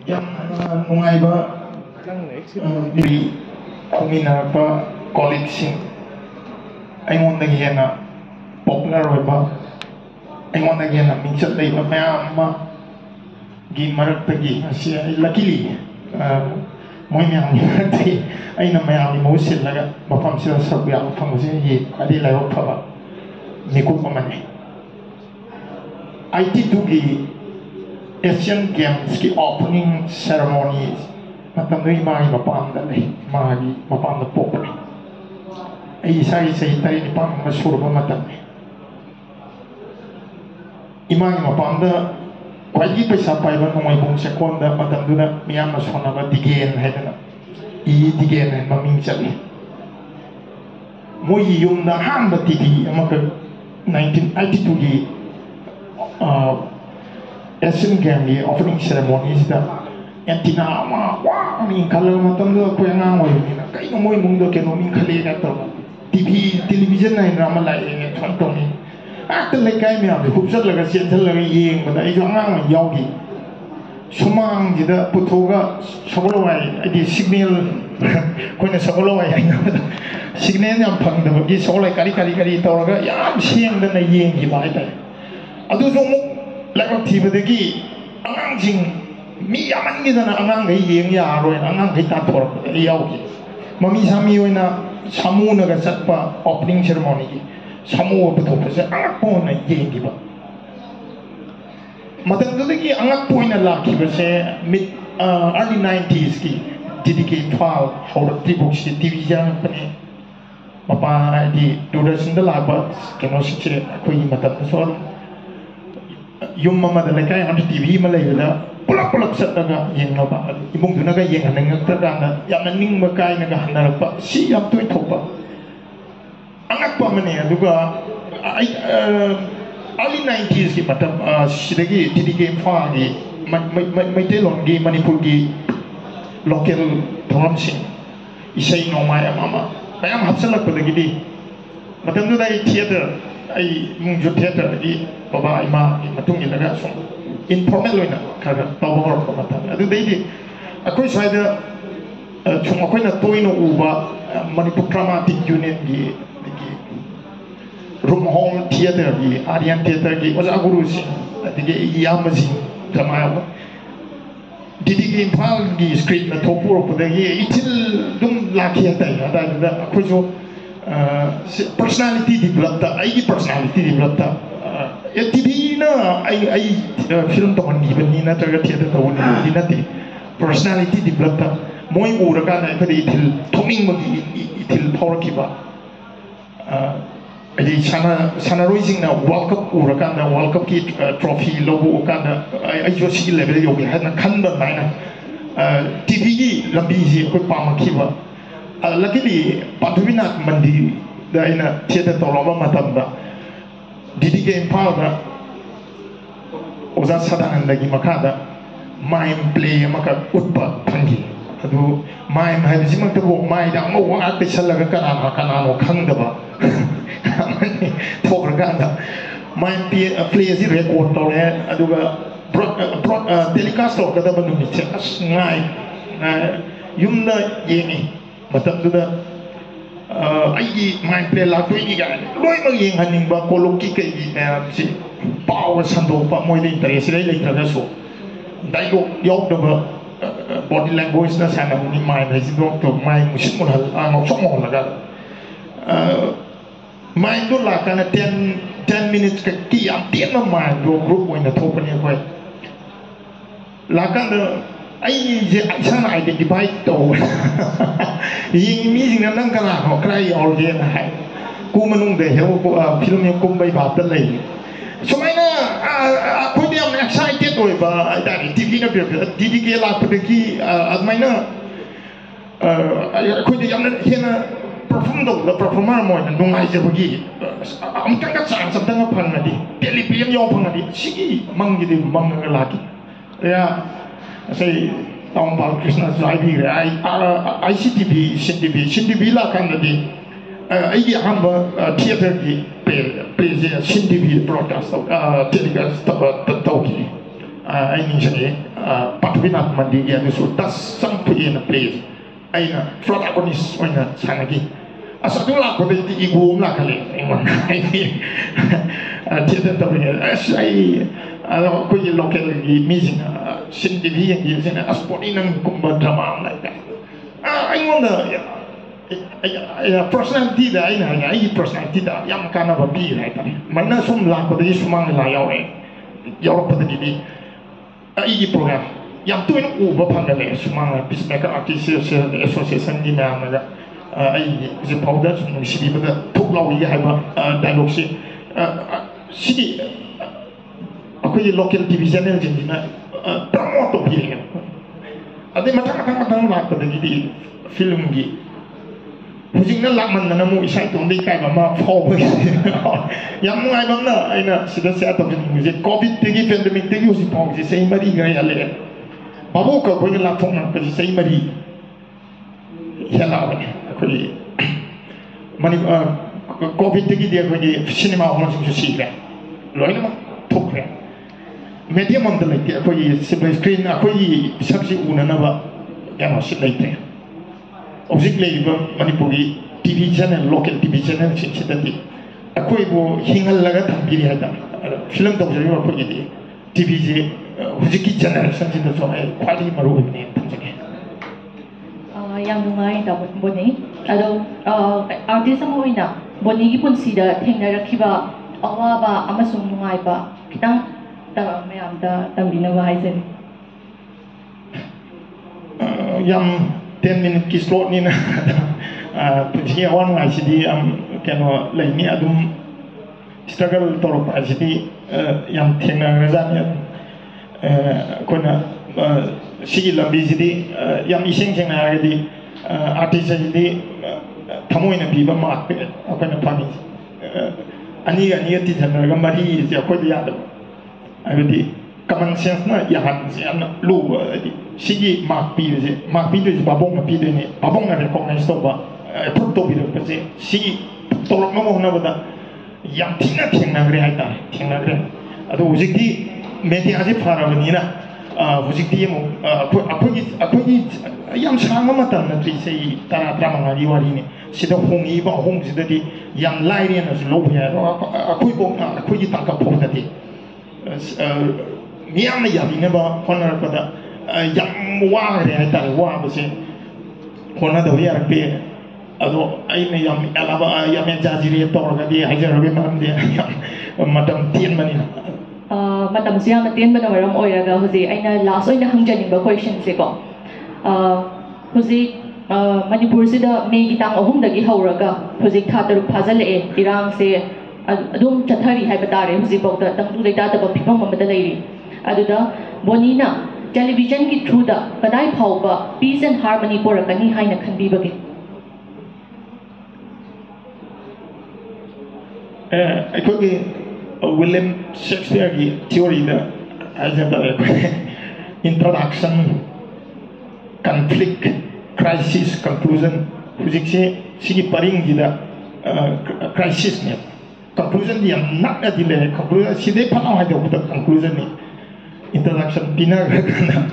yang nungaiba di kuminarpa colleagues aingondagi hena popular oiba aingondagi hena mingchat leiba mayam ma gi maraktagi asi luckily moi myang ni marakti aina mayam ni mosil laga mafam sila sabu yang phangse hi adi laiwa phaba nikup amane IT2 gi Asian Games ki opening ceremony matam doi mai mapam da lei magi mapam da pop ni ai sai tari ni pam ma surba matam ni imang mapam da kwai paisa pai ba nongai bung second da matam duna miyam ma sona ba digen haidana digen maming chali moi yum da han ba TV amaka 1982 gi Asian Games opening ceremony is the antina ma wah ni kalau matam do ko yang awai ni na kai no moi mung do ke no min khale ka to television na drama lai ni thon tong ni act le kai me abi hubsat laga sian thal laga yeng ba ai jo ngang ma yaw gi sumang ji da puthoga sabolo wai adi signal ko na sabolo wai ai na signal yam phang da gi solai kari to ga yam siang da na yeng gi bai ta adu jo mu like TV angang jing mi yaman ni dana angang gai yeng ya roi angang gai ta thor yaw ki mami sami oina samu na ga satpa opening ceremony ki samu bu thop se angak po na yeng ki ba matan do ki angak po na la ki ba se mid early 90s ki DDK 12 how the books TV jang pani mapa di duration da la ba keno siche ko yi matan so yung mama da lekai on TV malay da pulak sataga yeng no ba ibung duna ga yeng hanang tra na yam ning makai na ga hanar pa si yam tu thopa angak pa mane aduga early 90s ki matam sidagi TDK fa gi mai te long gi manipur gi local drum sing isai no mai mama bayam hapsalak pa gi di matam du dai theater ai mungju theater gi baba ima matung ila ga song informal loina kaga power ko mata adu dei di akoi saida chung akoi na toino uba manipur dramatic unit gi room hall theater gi Aryan theater gi was aguru si dige yamaji drama didi impal gi script na thopur ko degi itil dum lakhia tai ada akoi jo personality develop ta ai personality develop ta TV na ai film to ni bani na taga theater to ni na ti personality develop ta moi ura ka na khadi thil thoming ma thil power ki ba ai sana rising na world cup ura ka na world cup ki trophy logo ka na ai jo si level yo ha na khan ba mai na TV gi lambi ji ko pa ma ki ba luckily Padubinath Mandi da ina theater to lo ba matam da DDK Impala Oza Sadangan lagi makada mime play maka utpa thangi adu mime hai jimang to mai da mo wa at salaga kana no khang da ba thok ra da mime play si record to le adu ga telecast to ka da banu ni as ngai yumna yeni matam du da ai mai play la toi ni ga loi ma yeng haning ba koloki kai gi na si power sando pa moi de interest lai lai tra so dialogue yok da ba body language na sana ni mai na si do to mai musim mon hal ngok sok mon la ga mai do la kana 10 minutes ka ki am tien ma mai do group when the top ni ko la kana ai je sana identify to ying mi jing nang kana ho krai or ge na hai ku manung de heo film ni kum bai ba ta lai sumaina aku dia excited oi ba dari TV na DDK la pedeki admaina aku dia yang hena perform do la performer mo na dungai je bagi am kan ka sang sam tang phang na di television yo phang na di sigi mang gi mang ga laki ya say Tong Bal Krishna Zaibi ICTV Shin la kan na di ai gi hamba theater gi play Shin TV broadcast telecast tauki ini saya Patwinat Mandi ya itu das sampai na place aina protagonis oina sanagi asal tu lah kau itu ibu lah kali emang ini tidak tahu ni saya kau je lokal lagi meeting sendiri yang dia sana aspon ini kumba drama lah kan emang dah ya personality dah ini hanya ini personality dah yang kana babi lah tadi mana semua kau itu semua lah ya Europe pada ini ini program yang tu ini ubah panggil semua peacemaker artist association ni nama ini powder semua sini pada tuk lau ini apa dialog sini aku ini local division yang jadi na promote tu pilih ada macam lah pada jadi film ni Hujungnya laman na namu isai tu ndi kai mama fall yang mulai bangna aina sudah saya tahu ni covid tegi pandemic tegi usi pau je sei mari gaya le babu ka ko ni la thong na ko sei mari yala ko ni mani covid tegi dia ko ni cinema hall su si le loi na thok le media mon de le ko ni screen ko ni sabsi una na ba ya no si le Objeknya juga Manipuri TV channel, local TV channel sini tadi. Aku ibu hingal laga tampil ada. Film tu jadi apa jadi TV je, objek channel sini tu soalnya kuali maru ini tampilnya. Yang mengenai dapat boni, ada artis semua ini, boni pun sida tinggal kiba awal ba amasung mengenai ba kita tak macam dah tampilnya bahasa. Yang 10 minit ki slot ni na punya orang ngai sidi kena lain ni adum struggle torok pa sidi yang tengah razan ya kena sigi lambi sidi yang iseng tengah jadi artis sidi tamu ina biba mak apa na pani ani ti tengah gamari ya ko dia ada jadi common sense na yahan lu sigi mak pi tu babong pi tu ni babong na recognize to ba putto bi tu pasi sigi tolok mo na ba yang tingna gre haita tingna gre ado ujikti media aje phara ni na ujikti mo aku ni yang sama mata na tri sei tara drama ngari wari ni sida hongi ba hong sida di yang lai ni na lo ya aku ji tangkap pon tadi miang na yabi ne ba honor pada yang wah ni tak wah bersih, korang dah lihat be, ado ini yang alaba yang menjadi retor kadi hajar be macam dia yang macam tian mana? Macam siapa tian mana orang orang agak huzi, ini last ini hang jadi question seko, huzi Manipur sida Mei kita ahum dagi hauraga, huzi khater puzzle Irang se adum cathari hai betare huzi bokta tangtu data tapi pipam mamada lagi, aduda bonina television ki through da kadai phauba peace and harmony porakani haina khanbi bagi aikogi William Shakespeare ki theory da ajaba introduction conflict crisis conclusion hujikse sigi paring gida crisis ne conclusion dia nak adile conclusion side panau haja buta conclusion ni introduction pina kana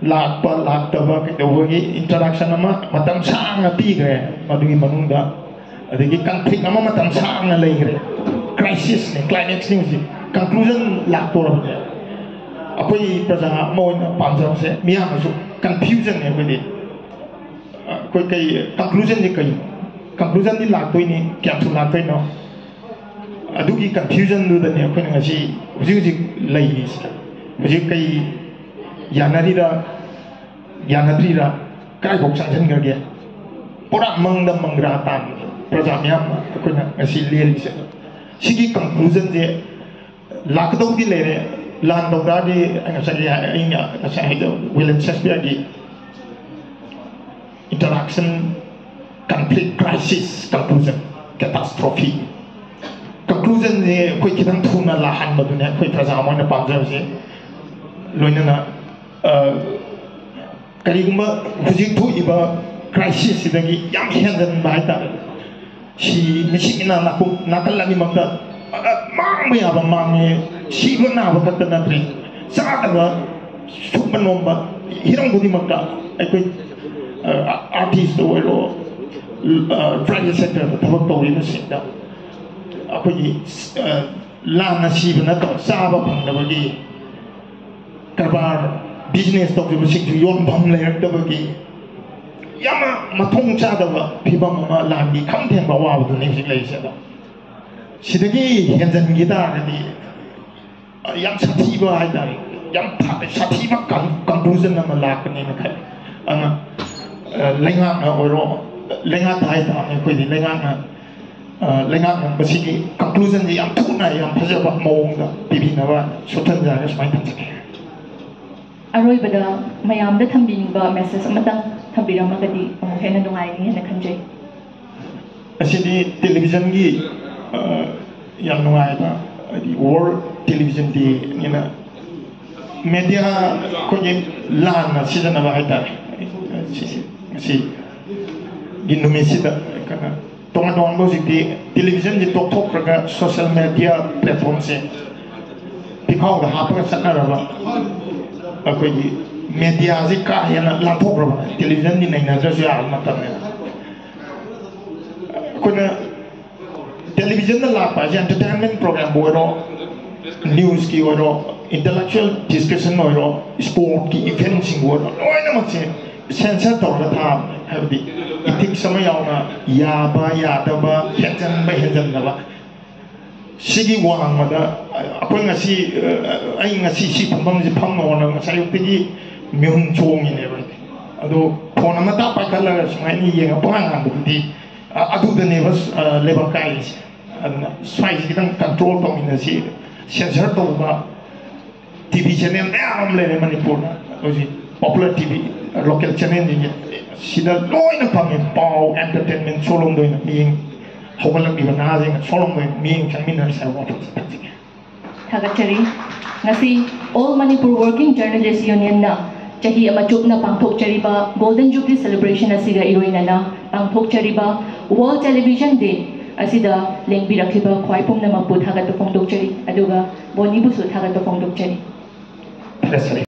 lakta ba ke dogi introduction ama matam sang ati gre madungi manungda adigi conflict ama matam sang lai gre crisis ne climax ni conclusion laktor ba akoi praja mo panjang se miya masu confusion ne bede koi kai conclusion ni kai conclusion ni laktoi ni capsule laktoi no adugi confusion lu da ne akoi ngasi uji lai ni uji kai yanari ra kai bok sang chen ga ge pora mangda mangra tan praja myam akoi ngasi lel se sigi conclusion je lakdau di le re lan dau da di ngasi ya ngasi William Shakespeare di interaction conflict crisis conclusion catastrophe conclusion ni koi kitang thuna lahan ba dunia koi praja mo na pamjam se loina na karigumba hujik thu iba crisis sidagi yam hendan bai ta si misi na nakal lani makta mang me aba mang me siba naba khakta natri chadaba sumba nomba hirang khudimaka aikoi artist oiro private sector da thabak tawriba singda akoi lana siba na to chaba phangdabagi karbar business tawriba singju yon bham layrakdabagi yama mathong chadaba phibam ama landi khamtheng ba wabdu ni sing leisada sidagi henjan gidar di yang sativa haidari yang sativa conclusion nama lakni na khai anga lenga na oro lenga thai ta ne koi di lenga na basigi conclusion ji yang thuna yang phajaba mawong da bibi na ba sotan ja smai tham chake aroi bada mayam da thambing ba message amatang thambirama gadi hena dungai ni na khanjai asidi television gi yang nungai ba di world television di nina media ko ni lana season ba haita si Indonesia da kana tonga don bo si television di tok tok raga social media platform se pikau da hapa sakna ba ko ni media si ka yana la tok ba television di nai na ja ya matam ne ko na television na la pa entertainment program boiro news ki boiro intellectual discussion boiro sport ki event sing boiro loina mak se sensor to la tha habdi itik sama yauna ya ba henjan na ba sigi wang ma da akoi ngasi ai ngasi si pham ji pham no na ngasai ukti myun chong ni ne ba ado phone ma ta pa kala smai ni yenga pang ang bu di adu da ne bas lebar kai swai kita control dominasi sensor to ba TV channel am le Manipur na oji popular TV local channel ni sida loina pang pau entertainment solong doina ming hogalang di bana jing solong doina ming chamin na sa wa thagachari ngasi all Manipur working journalists union na chahi ama chupna pangthok chariba golden jubilee celebration asiga iroina na pangthok chariba world television day asida lengbi rakhiba khwaipum na mapu thagat fongdok chari aduga boni busu thagat fongdok chari